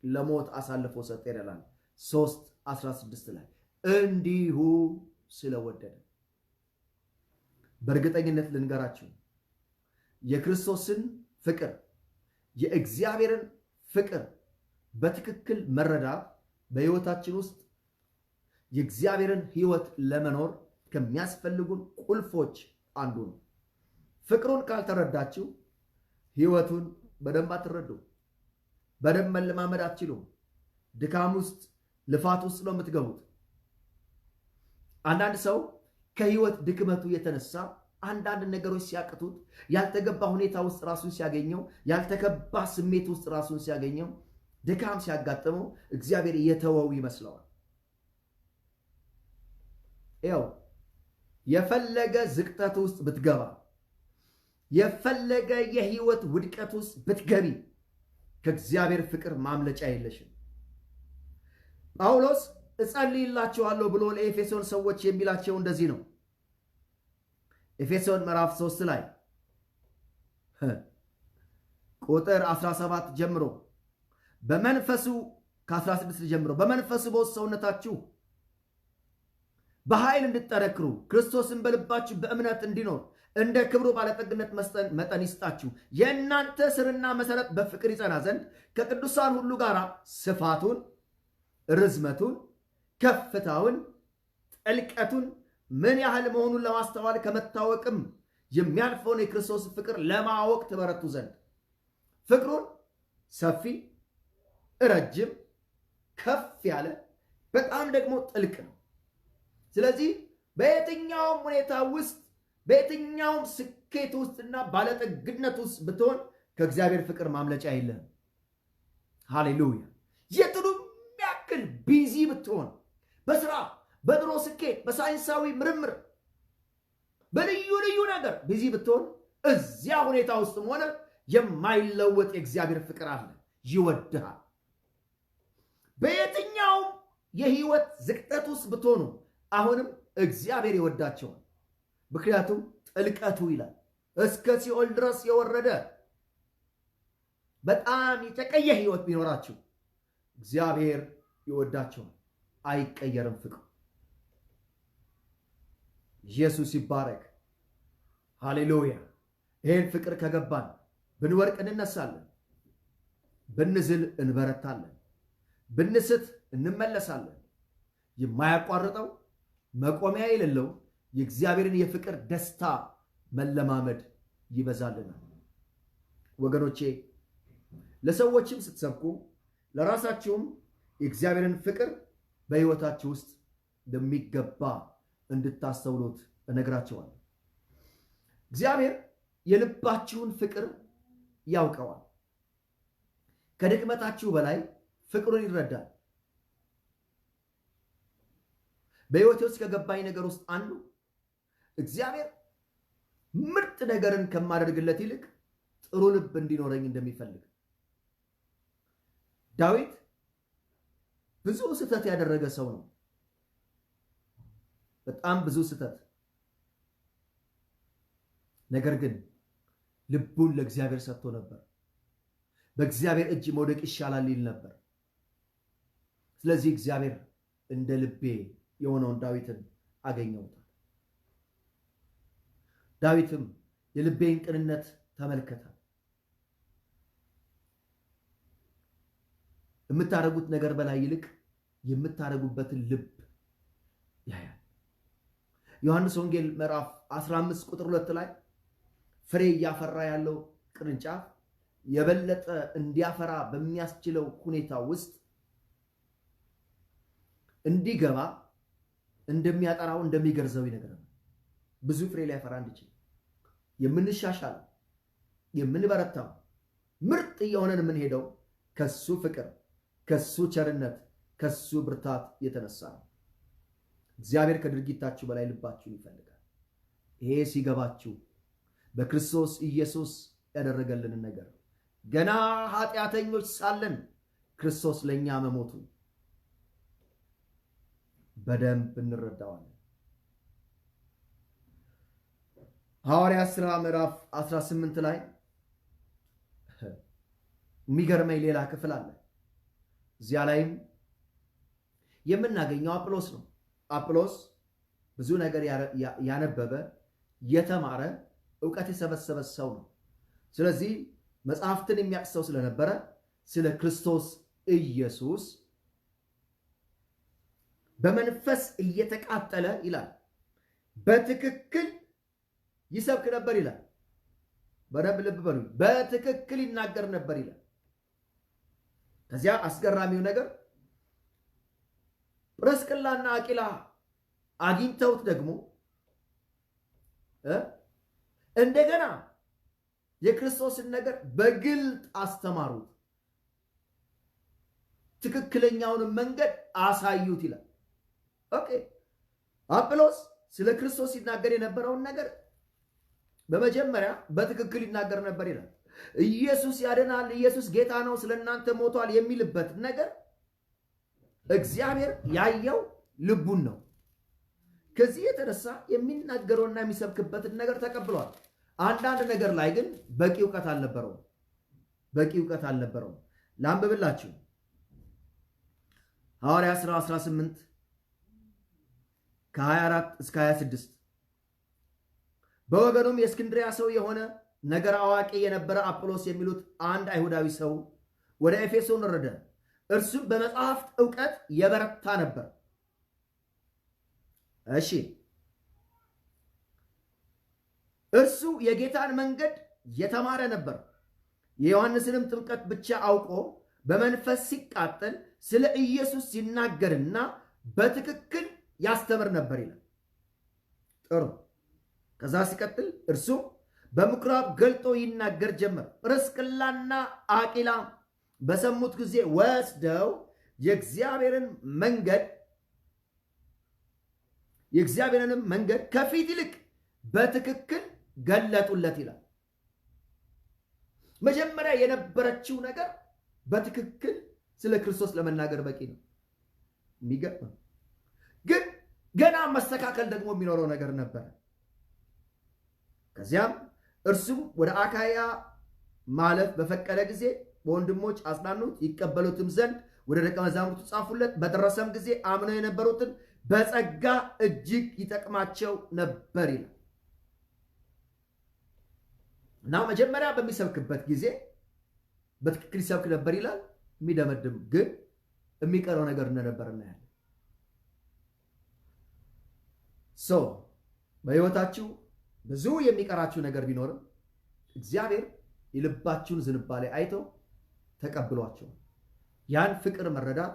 ለሞት አሳልፎ ሰጠ ይላል 3:16 ላይ እንዲሁ ስለወደደ። በእርግጠኝነት ልንገራችሁ የክርስቶስን ፍቅር የእግዚአብሔርን ፍቅር በትክክል መረዳት በሕይወታችን ውስጥ የእግዚአብሔርን ሕይወት ለመኖር ከሚያስፈልጉን ቁልፎች አንዱ ነው። ፍቅሩን ካልተረዳችሁ ሕይወቱን በደንብ አትረዱ፣ በደንብ መለማመድ አትችሉም። ድካም ውስጥ ልፋት ውስጥ ነው የምትገቡት። አንዳንድ ሰው ከሕይወት ድክመቱ የተነሳ አንዳንድ ነገሮች ሲያቅቱት ያልተገባ ሁኔታ ውስጥ ራሱን ሲያገኘው ያልተገባ ስሜት ውስጥ ራሱን ሲያገኘው ድካም ሲያጋጥመው እግዚአብሔር የተወው ይመስለዋል። ያው የፈለገ ዝቅጠት ውስጥ ብትገባ የፈለገ የሕይወት ውድቀት ውስጥ ብትገቢ ከእግዚአብሔር ፍቅር ማምለጫ የለሽም። ጳውሎስ እጸልይላችኋለሁ ብሎ ለኤፌሶን ሰዎች የሚላቸው እንደዚህ ነው። ኤፌሶን ምዕራፍ 3 ላይ ቁጥር 17 ጀምሮ በመንፈሱ ከ16 ጀምሮ በመንፈሱ በውስጥ ሰውነታችሁ በኃይል እንድትጠነክሩ ክርስቶስን በልባችሁ በእምነት እንዲኖር እንደ ክብሩ ባለጠግነት መጠን ይስጣችሁ። የእናንተ ስርና መሰረት በፍቅር ይጸና ዘንድ ከቅዱሳን ሁሉ ጋር ስፋቱን፣ ርዝመቱን፣ ከፍታውን፣ ጥልቀቱን ምን ያህል መሆኑን ለማስተዋል ከመታወቅም የሚያልፈውን የክርስቶስ ፍቅር ለማወቅ ትበረቱ ዘንድ። ፍቅሩን ሰፊ፣ ረጅም፣ ከፍ ያለ በጣም ደግሞ ጥልቅ ነው። ስለዚህ በየትኛውም ሁኔታ ውስጥ በየትኛውም ስኬት ውስጥና ባለጠግነት ውስጥ ብትሆን ከእግዚአብሔር ፍቅር ማምለጫ የለም። ሃሌሉያ። የቱንም ያክል ቢዚ ብትሆን በስራ በድሮ ስኬት በሳይንሳዊ ምርምር በልዩ ልዩ ነገር ቢዚ ብትሆን እዚያ ሁኔታ ውስጥም ሆነ የማይለወጥ የእግዚአብሔር ፍቅር አለ፣ ይወድሃል። በየትኛውም የህይወት ዝቅጠት ውስጥ ብትሆኑ አሁንም እግዚአብሔር ይወዳቸዋል። ምክንያቱም ጥልቀቱ ይላል እስከ ሲኦል ድረስ የወረደ በጣም የተቀየ ህይወት ቢኖራችሁ እግዚአብሔር ይወዳቸዋል፣ አይቀየርም ፍቅሩ። ኢየሱስ ይባረክ። ሃሌሉያ። ይህን ፍቅር ከገባን ብንወርቅ እንነሳለን፣ ብንዝል እንበረታለን፣ ብንስት እንመለሳለን። የማያቋርጠው መቆሚያ የሌለው የእግዚአብሔርን የፍቅር ደስታ መለማመድ ይበዛልናል። ወገኖቼ ለሰዎችም ስትሰብኩ ለራሳችሁም የእግዚአብሔርን ፍቅር በሕይወታችሁ ውስጥ በሚገባ እንድታስተውሉት እነግራቸዋለሁ። እግዚአብሔር የልባችሁን ፍቅር ያውቀዋል። ከድክመታችሁ በላይ ፍቅሩን ይረዳል። በሕይወቴ ውስጥ ከገባኝ ነገር ውስጥ አንዱ እግዚአብሔር ምርጥ ነገርን ከማደርግለት ይልቅ ጥሩ ልብ እንዲኖረኝ እንደሚፈልግ። ዳዊት ብዙ ስህተት ያደረገ ሰው ነው። በጣም ብዙ ስህተት። ነገር ግን ልቡን ለእግዚአብሔር ሰጥቶ ነበር። በእግዚአብሔር እጅ መውደቅ ይሻላል ይል ነበር። ስለዚህ እግዚአብሔር እንደ ልቤ የሆነውን ዳዊትን አገኘውታል። ዳዊትም የልቤን ቅንነት ተመልከተ። የምታደርጉት ነገር በላይ ይልቅ የምታደርጉበትን ልብ ያያል። ዮሐንስ ወንጌል ምዕራፍ 15 ቁጥር 2 ላይ ፍሬ እያፈራ ያለው ቅርንጫፍ የበለጠ እንዲያፈራ በሚያስችለው ሁኔታ ውስጥ እንዲገባ እንደሚያጠራው እንደሚገርዘው ይነግረናል። ብዙ ፍሬ ሊያፈራ እንዲችል የምንሻሻለው የምንበረታው ምርጥ እየሆነን የምንሄደው ከሱ ፍቅር፣ ከሱ ቸርነት፣ ከሱ ብርታት የተነሳ ነው። እግዚአብሔር ከድርጊታችሁ በላይ ልባችሁን ይፈልጋል። ይሄ ሲገባችሁ በክርስቶስ ኢየሱስ ያደረገልንን ነገር ገና ኃጢአተኞች ሳለን ክርስቶስ ለእኛ መሞቱ በደንብ እንረዳዋለን። ሐዋርያት ሥራ ምዕራፍ 18 ላይ የሚገርመኝ ሌላ ክፍል አለ። እዚያ ላይም የምናገኘው አጵሎስ ነው። አጵሎስ ብዙ ነገር ያነበበ የተማረ ዕውቀት የሰበሰበ ሰው ነው። ስለዚህ መጽሐፍትን የሚያውቅ ሰው ስለነበረ ስለ ክርስቶስ ኢየሱስ በመንፈስ እየተቃጠለ ይላል በትክክል ይሰብክ ነበር ይላል። በደንብ ልብ በሉ። በትክክል ይናገር ነበር ይላል። ከዚያ አስገራሚው ነገር ጵርስቅላና አቂላ አግኝተውት ደግሞ እንደገና የክርስቶስን ነገር በግልጥ አስተማሩት፣ ትክክለኛውን መንገድ አሳዩት ይላል። ኦኬ አጵሎስ ስለ ክርስቶስ ሲናገር የነበረውን ነገር በመጀመሪያ በትክክል ይናገር ነበር ይላል። ኢየሱስ ያድናል፣ ኢየሱስ ጌታ ነው፣ ስለእናንተ ሞቷል የሚልበት ነገር እግዚአብሔር ያየው ልቡን ነው። ከዚህ የተነሳ የሚናገረውና የሚሰብክበትን ነገር ተቀብሏል። አንዳንድ ነገር ላይ ግን በቂ ዕውቀት አልነበረውም። ላንብብላችሁ። ሐዋርያት ሥራ 18 ከ24 እስከ 26 በወገኑም የእስክንድሪያ ሰው የሆነ ነገር አዋቂ የነበረ አጵሎስ የሚሉት አንድ አይሁዳዊ ሰው ወደ ኤፌሶን ወረደ። እርሱም በመጽሐፍት ዕውቀት የበረታ ነበር። እሺ፣ እርሱ የጌታን መንገድ የተማረ ነበር። የዮሐንስንም ጥምቀት ብቻ አውቆ በመንፈስ ሲቃጠል ስለ ኢየሱስ ሲናገርና በትክክል ያስተምር ነበር ይላል። ጥሩ። ከዛ ሲቀጥል እርሱም በምኩራብ ገልጦ ይናገር ጀመር። ጵርስቅላና አቂላ በሰሙት ጊዜ ወስደው የእግዚአብሔርንም መንገድ ከፊት ይልቅ በትክክል ገለጡለት ይላል። መጀመሪያ የነበረችው ነገር በትክክል ስለ ክርስቶስ ለመናገር በቂ ነው። የሚገርም ግን ገና መስተካከል ደግሞ የሚኖረው ነገር ነበረ። ከዚያም እርሱም ወደ አካያ ማለፍ በፈቀደ ጊዜ በወንድሞች አጽናኑት፣ ይቀበሉትም ዘንድ ወደ ደቀ መዛሙርቱ ጻፉለት። በደረሰም ጊዜ አምነው የነበሩትን በጸጋ እጅግ ይጠቅማቸው ነበር ይላል እና መጀመሪያ በሚሰብክበት ጊዜ በትክክል ይሰብክ ነበር ይላል። የሚደመድም ግን የሚቀረው ነገር እንደነበር እናያለን። በሕይወታችሁ ብዙ የሚቀራችሁ ነገር ቢኖርም እግዚአብሔር የልባችሁን ዝንባሌ አይቶ ተቀብሏቸው ያን ፍቅር መረዳት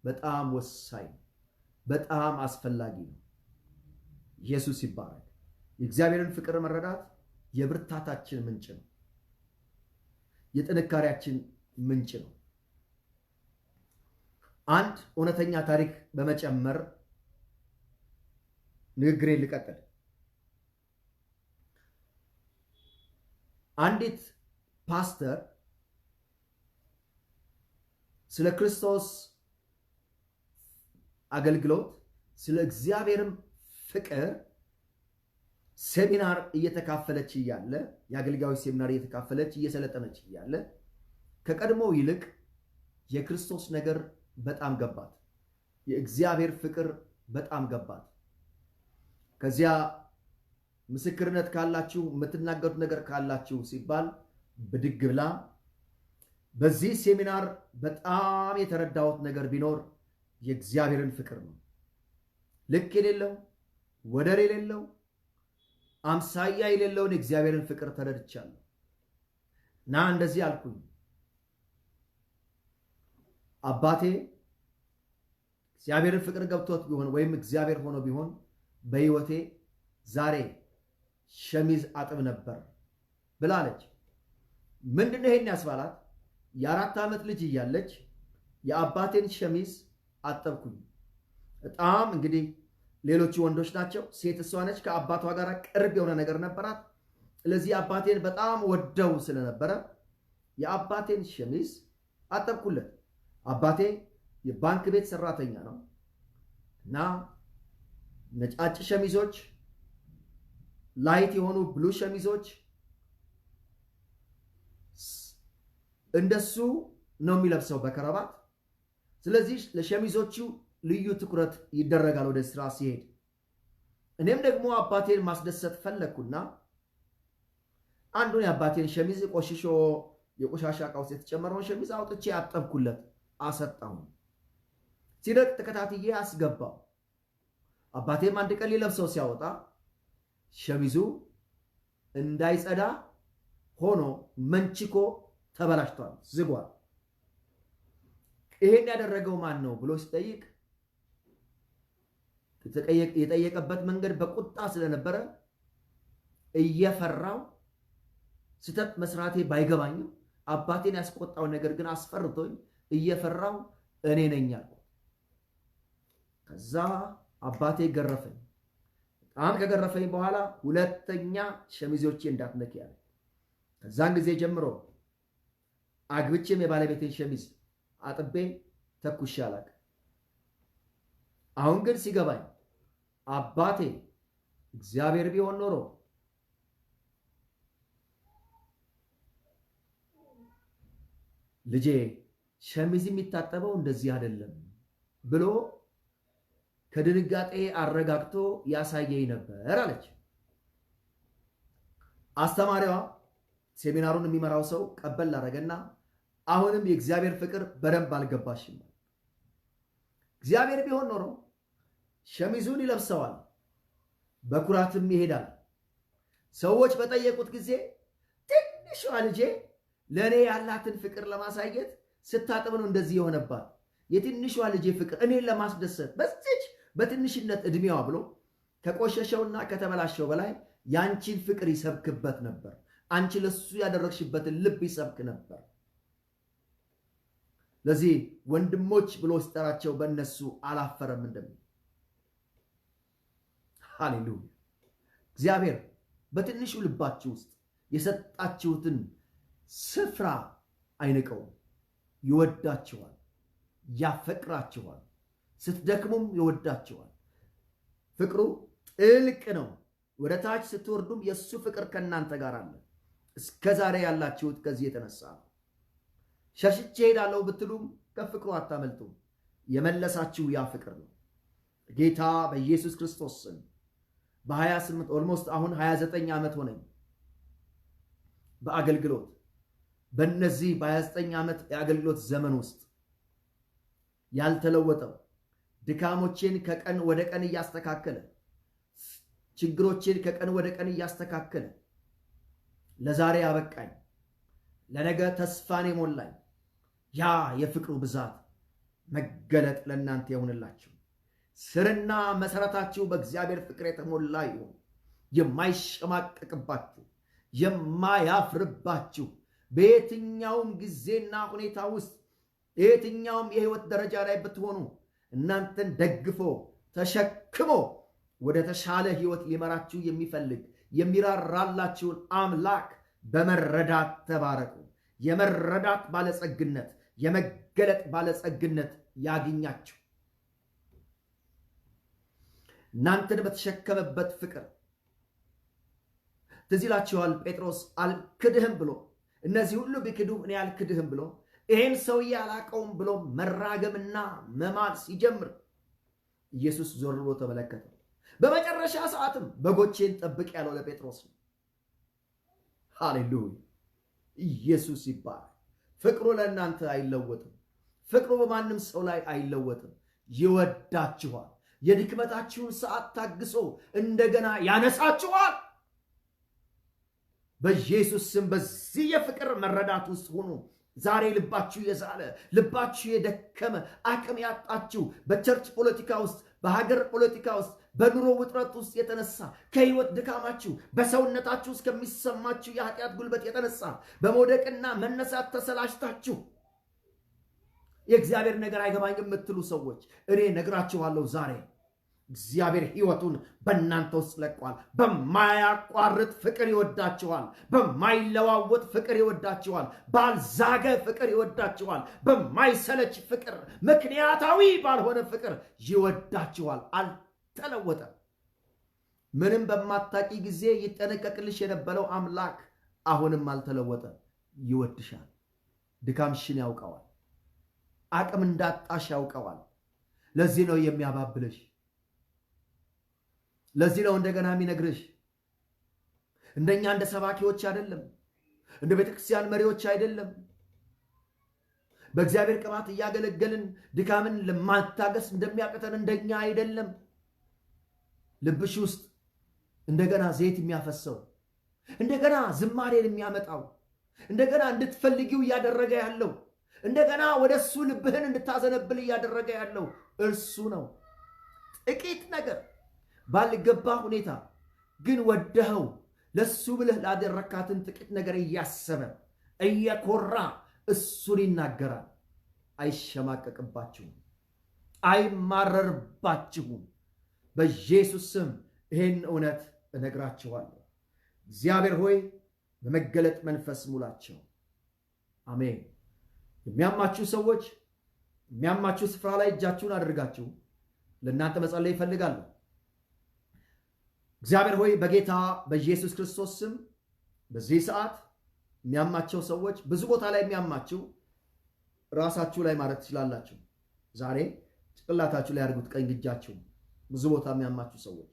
በጣም ወሳኝ፣ በጣም አስፈላጊ ነው። ኢየሱስ ይባረክ። የእግዚአብሔርን ፍቅር መረዳት የብርታታችን ምንጭ ነው፣ የጥንካሬያችን ምንጭ ነው። አንድ እውነተኛ ታሪክ በመጨመር ንግግሬን ልቀጥል። አንዲት ፓስተር ስለ ክርስቶስ አገልግሎት ስለ እግዚአብሔርም ፍቅር ሴሚናር እየተካፈለች እያለ የአገልጋዮች ሴሚናር እየተካፈለች እየሰለጠነች እያለ ከቀድሞው ይልቅ የክርስቶስ ነገር በጣም ገባት። የእግዚአብሔር ፍቅር በጣም ገባት። ከዚያ ምስክርነት ካላችሁ የምትናገሩት ነገር ካላችሁ ሲባል ብድግ ብላ በዚህ ሴሚናር በጣም የተረዳሁት ነገር ቢኖር የእግዚአብሔርን ፍቅር ነው። ልክ የሌለው ወደር የሌለው አምሳያ የሌለውን የእግዚአብሔርን ፍቅር ተረድቻለሁ እና እንደዚህ አልኩኝ፣ አባቴ እግዚአብሔርን ፍቅር ገብቶት ቢሆን ወይም እግዚአብሔር ሆኖ ቢሆን በሕይወቴ ዛሬ ሸሚዝ አጥብ ነበር ብላለች። ምንድነው ይሄን ያስባላት? የ4 ዓመት ልጅ እያለች የአባቴን ሸሚዝ አጠብኩኝ። በጣም እንግዲህ ሌሎቹ ወንዶች ናቸው፣ ሴት እሷ ነች። ከአባቷ ጋር ቅርብ የሆነ ነገር ነበራት። ስለዚህ አባቴን በጣም ወደው ስለነበረ የአባቴን ሸሚዝ አጠብኩለት። አባቴ የባንክ ቤት ሰራተኛ ነው እና ነጫጭ ሸሚዞች፣ ላይት የሆኑ ብሉ ሸሚዞች እንደሱ ነው የሚለብሰው በከረባት። ስለዚህ ለሸሚዞቹ ልዩ ትኩረት ይደረጋል ወደ ስራ ሲሄድ። እኔም ደግሞ አባቴን ማስደሰት ፈለግኩና አንዱን የአባቴን ሸሚዝ ቆሽሾ የቆሻሻ ዕቃ ውስጥ የተጨመረውን ሸሚዝ አውጥቼ አጠብኩለት፣ አሰጣሁ። ሲደቅ ተከታትዬ አስገባው። አባቴም አንድ ቀን ሊለብሰው ሲያወጣ ሸሚዙ እንዳይጸዳ ሆኖ መንችኮ ተበላሽቷል፣ ዝጓል። ይሄን ያደረገው ማን ነው ብሎ ሲጠይቅ የጠየቀበት መንገድ በቁጣ ስለነበረ እየፈራው ስተት መስራቴ ባይገባኝም አባቴን ያስቆጣው ነገር ግን አስፈርቶኝ እየፈራው እኔ ነኝ አልኩ። ከዛ አባቴ ገረፈኝ። በጣም ከገረፈኝ በኋላ ሁለተኛ ሸሚዞቼ እንዳትነኪ ያለ። ከዛን ጊዜ ጀምሮ አግብቼም የባለቤቴን ሸሚዝ አጥቤ ተኩሼ አላውቅም። አሁን ግን ሲገባኝ አባቴ እግዚአብሔር ቢሆን ኖሮ ልጄ ሸሚዝ የሚታጠበው እንደዚህ አይደለም ብሎ ከድንጋጤ አረጋግቶ ያሳየኝ ነበር አለች። አስተማሪዋ ሴሚናሩን የሚመራው ሰው ቀበል አደረገና አሁንም የእግዚአብሔር ፍቅር በደንብ አልገባሽም። እግዚአብሔር ቢሆን ኖሮ ሸሚዙን ይለብሰዋል፣ በኩራትም ይሄዳል። ሰዎች በጠየቁት ጊዜ ትንሿ ልጄ ለእኔ ያላትን ፍቅር ለማሳየት ስታጥብ ነው እንደዚህ የሆነባት። የትንሿ ልጄ ፍቅር እኔን ለማስደሰት በዚች በትንሽነት ዕድሜዋ ብሎ ከቆሸሸውና ከተበላሸው በላይ ያንቺን ፍቅር ይሰብክበት ነበር። አንቺ ለሱ ያደረግሽበትን ልብ ይሰብክ ነበር። ለዚህ ወንድሞች ብሎ ሲጠራቸው በእነሱ አላፈረም እንደሚል። ሃሌሉያ! እግዚአብሔር በትንሹ ልባችሁ ውስጥ የሰጣችሁትን ስፍራ አይንቀውም። ይወዳችኋል፣ ያፈቅራችኋል፣ ስትደክሙም ይወዳችኋል። ፍቅሩ ጥልቅ ነው። ወደ ታች ስትወርዱም የእሱ ፍቅር ከእናንተ ጋር አለ። እስከ ዛሬ ያላችሁት ከዚህ የተነሳ ነው። ሸሽቼ ሄዳለሁ ብትሉም ከፍቅሩ አታመልጡም። የመለሳችሁ ያ ፍቅር ነው። ጌታ በኢየሱስ ክርስቶስ ስም በ28 ኦልሞስት አሁን 29 ዓመት ሆነኝ በአገልግሎት። በእነዚህ በ29 ዓመት የአገልግሎት ዘመን ውስጥ ያልተለወጠው ድካሞቼን ከቀን ወደ ቀን እያስተካከለ፣ ችግሮቼን ከቀን ወደ ቀን እያስተካከለ ለዛሬ ያበቃኝ፣ ለነገ ተስፋን የሞላኝ ያ የፍቅሩ ብዛት መገለጥ ለእናንተ ይሁንላችሁ። ስርና መሰረታችሁ በእግዚአብሔር ፍቅር የተሞላ ይሁን። የማይሸማቀቅባችሁ፣ የማያፍርባችሁ፣ በየትኛውም ጊዜና ሁኔታ ውስጥ የየትኛውም የህይወት ደረጃ ላይ ብትሆኑ እናንተን ደግፎ ተሸክሞ ወደ ተሻለ ሕይወት ሊመራችሁ የሚፈልግ የሚራራላችሁን አምላክ በመረዳት ተባረኩ። የመረዳት ባለጸግነት፣ የመገለጥ ባለጸግነት ያግኛችሁ። እናንተን በተሸከመበት ፍቅር ትዝ ይላችኋል። ጴጥሮስ አልክድህም ብሎ እነዚህ ሁሉ ቢክዱ እኔ አልክድህም ብሎ ይህን ሰውዬ አላቀውም ብሎ መራገምና መማል ሲጀምር ኢየሱስ ዞር ብሎ ተመለከተው። በመጨረሻ ሰዓትም በጎቼን ጠብቅ ያለው ለጴጥሮስ ነው። ሃሌሉያ! ኢየሱስ ይባላል። ፍቅሩ ለእናንተ አይለወጥም። ፍቅሩ በማንም ሰው ላይ አይለወጥም። ይወዳችኋል። የድክመታችሁን ሰዓት ታግሶ እንደገና ያነሳችኋል። በኢየሱስ ስም በዚህ የፍቅር መረዳት ውስጥ ሁኑ። ዛሬ ልባችሁ የዛለ ልባችሁ የደከመ አቅም ያጣችሁ በቸርች ፖለቲካ ውስጥ በሀገር ፖለቲካ ውስጥ በኑሮ ውጥረት ውስጥ የተነሳ ከህይወት ድካማችሁ በሰውነታችሁ ውስጥ ከሚሰማችሁ የኃጢአት ጉልበት የተነሳ በመውደቅና መነሳት ተሰላችታችሁ የእግዚአብሔር ነገር አይገባኝም የምትሉ ሰዎች እኔ ነግራችኋለሁ ዛሬ እግዚአብሔር ሕይወቱን በእናንተ ውስጥ ለቋል። በማያቋርጥ ፍቅር ይወዳችኋል። በማይለዋወጥ ፍቅር ይወዳችኋል። ባልዛገ ፍቅር ይወዳችኋል። በማይሰለች ፍቅር፣ ምክንያታዊ ባልሆነ ፍቅር ይወዳችኋል። አልተለወጠም። ምንም በማታቂ ጊዜ ይጠነቀቅልሽ የነበረው አምላክ አሁንም አልተለወጠም። ይወድሻል። ድካምሽን ያውቀዋል። አቅም እንዳጣሽ ያውቀዋል። ለዚህ ነው የሚያባብልሽ። ለዚህ ነው እንደገና የሚነግርሽ። እንደኛ እንደ ሰባኪዎች አይደለም፣ እንደ ቤተክርስቲያን መሪዎች አይደለም። በእግዚአብሔር ቅባት እያገለገልን ድካምን ለማታገስ እንደሚያቀተን እንደኛ አይደለም። ልብሽ ውስጥ እንደገና ዘይት የሚያፈሰው፣ እንደገና ዝማሬን የሚያመጣው፣ እንደገና እንድትፈልጊው እያደረገ ያለው፣ እንደገና ወደሱ ልብህን እንድታዘነብል እያደረገ ያለው እርሱ ነው። ጥቂት ነገር ባልገባ ሁኔታ ግን ወደኸው ለሱ ብለህ ላደረካትን ጥቂት ነገር እያሰበ እየኮራ እሱን ይናገራል። አይሸማቀቅባችሁም፣ አይማረርባችሁም። በኢየሱስ ስም ይህን እውነት እነግራችኋለሁ። እግዚአብሔር ሆይ በመገለጥ መንፈስ ሙላቸው። አሜን። የሚያማችሁ ሰዎች የሚያማችሁ ስፍራ ላይ እጃችሁን አድርጋችሁ ለእናንተ መጸለይ ይፈልጋሉ። እግዚአብሔር ሆይ በጌታ በኢየሱስ ክርስቶስ ስም በዚህ ሰዓት የሚያማቸው ሰዎች ብዙ ቦታ ላይ የሚያማችሁ ራሳችሁ ላይ ማድረግ ትችላላችሁ። ዛሬ ጭቅላታችሁ ላይ አድርጉት፣ ቀኝ እጃችሁ። ብዙ ቦታ የሚያማችሁ ሰዎች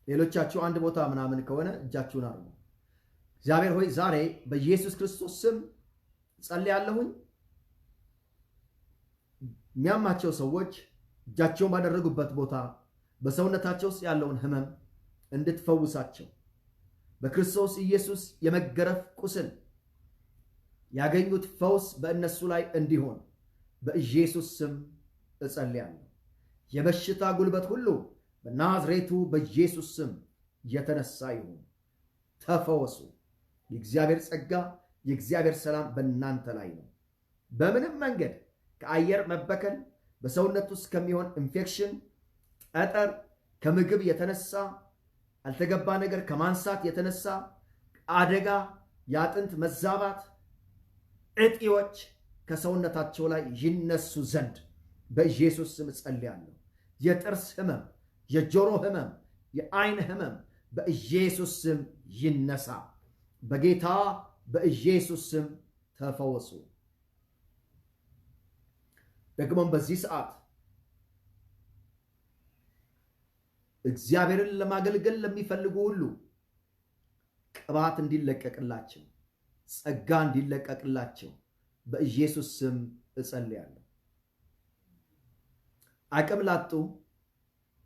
ሌሎቻችሁ አንድ ቦታ ምናምን ከሆነ እጃችሁን አድርጉ። እግዚአብሔር ሆይ ዛሬ በኢየሱስ ክርስቶስ ስም ጸልያለሁኝ። የሚያማቸው ሰዎች እጃቸውን ባደረጉበት ቦታ በሰውነታቸው ውስጥ ያለውን ህመም እንድትፈውሳቸው በክርስቶስ ኢየሱስ የመገረፍ ቁስል ያገኙት ፈውስ በእነሱ ላይ እንዲሆን በኢየሱስ ስም እጸልያለሁ። የበሽታ ጉልበት ሁሉ በናዝሬቱ በኢየሱስ ስም የተነሳ ይሁን። ተፈወሱ። የእግዚአብሔር ጸጋ፣ የእግዚአብሔር ሰላም በእናንተ ላይ ነው። በምንም መንገድ ከአየር መበከል፣ በሰውነት ውስጥ ከሚሆን ኢንፌክሽን፣ ጠጠር፣ ከምግብ የተነሳ አልተገባ ነገር ከማንሳት የተነሳ አደጋ፣ የአጥንት መዛባት፣ እጢዎች ከሰውነታቸው ላይ ይነሱ ዘንድ በኢየሱስ ስም ጸልያለሁ። የጥርስ ህመም፣ የጆሮ ህመም፣ የአይን ህመም በኢየሱስ ስም ይነሳ። በጌታ በኢየሱስ ስም ተፈወሱ። ደግሞም በዚህ ሰዓት እግዚአብሔርን ለማገልገል ለሚፈልጉ ሁሉ ቅባት እንዲለቀቅላቸው፣ ጸጋ እንዲለቀቅላቸው በኢየሱስ ስም እጸልያለሁ። አቅም ላጡ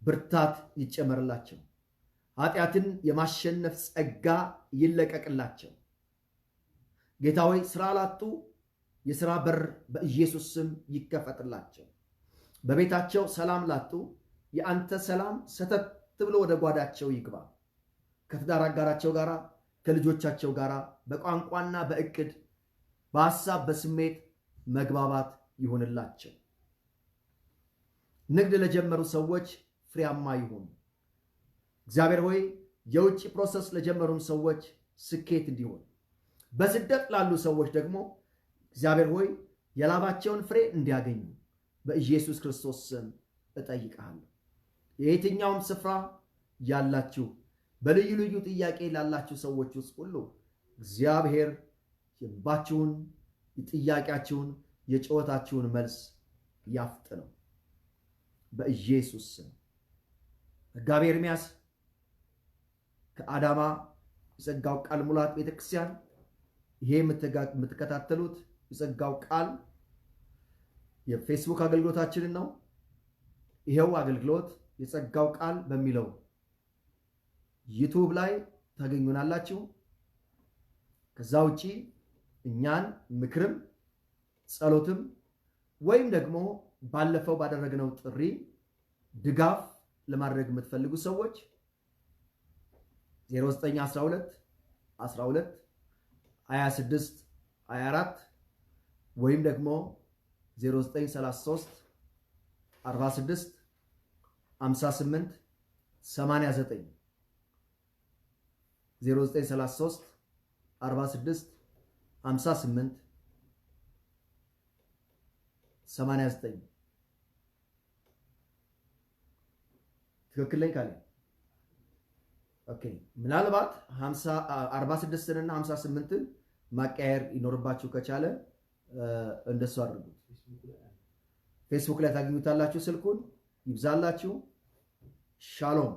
ብርታት ይጨመርላቸው። ኃጢአትን የማሸነፍ ጸጋ ይለቀቅላቸው። ጌታ ሆይ ስራ ላጡ የሥራ በር በኢየሱስ ስም ይከፈትላቸው። በቤታቸው ሰላም ላጡ የአንተ ሰላም ሰተት ብሎ ወደ ጓዳቸው ይግባ። ከትዳር አጋራቸው ጋር፣ ከልጆቻቸው ጋር በቋንቋና በእቅድ በሐሳብ በስሜት መግባባት ይሆንላቸው። ንግድ ለጀመሩ ሰዎች ፍሬያማ ይሁን። እግዚአብሔር ሆይ የውጭ ፕሮሰስ ለጀመሩም ሰዎች ስኬት እንዲሆን፣ በስደት ላሉ ሰዎች ደግሞ እግዚአብሔር ሆይ የላባቸውን ፍሬ እንዲያገኙ በኢየሱስ ክርስቶስ ስም እጠይቅሃለሁ። የየትኛውም ስፍራ ያላችሁ በልዩ ልዩ ጥያቄ ላላችሁ ሰዎች ውስጥ ሁሉ እግዚአብሔር የእንባችሁን፣ የጥያቄያችሁን፣ የጩኸታችሁን መልስ ያፍጥነው በኢየሱስ ስም። መጋቤ ኤርምያስ ከአዳማ የጸጋው ቃል ሙላት ቤተክርስቲያን፣ ይሄ የምትከታተሉት የጸጋው ቃል የፌስቡክ አገልግሎታችንን ነው። ይሄው አገልግሎት የጸጋው ቃል በሚለው ዩቲዩብ ላይ ታገኙናላችሁ። ከዛ ውጪ እኛን ምክርም ጸሎትም ወይም ደግሞ ባለፈው ባደረግነው ጥሪ ድጋፍ ለማድረግ የምትፈልጉ ሰዎች 0912 12 26 24 ወይም ደግሞ 0933 46 58 89 0933 46 58 89 ትክክል ላይ ካለ ኦኬ። ምናልባት 46 እና 58 ማቀየር ይኖርባችሁ ከቻለ እንደሱ አድርጉት። ፌስቡክ ላይ ታገኙታላችሁ። ስልኩን ይብዛላችሁ። ሻሎም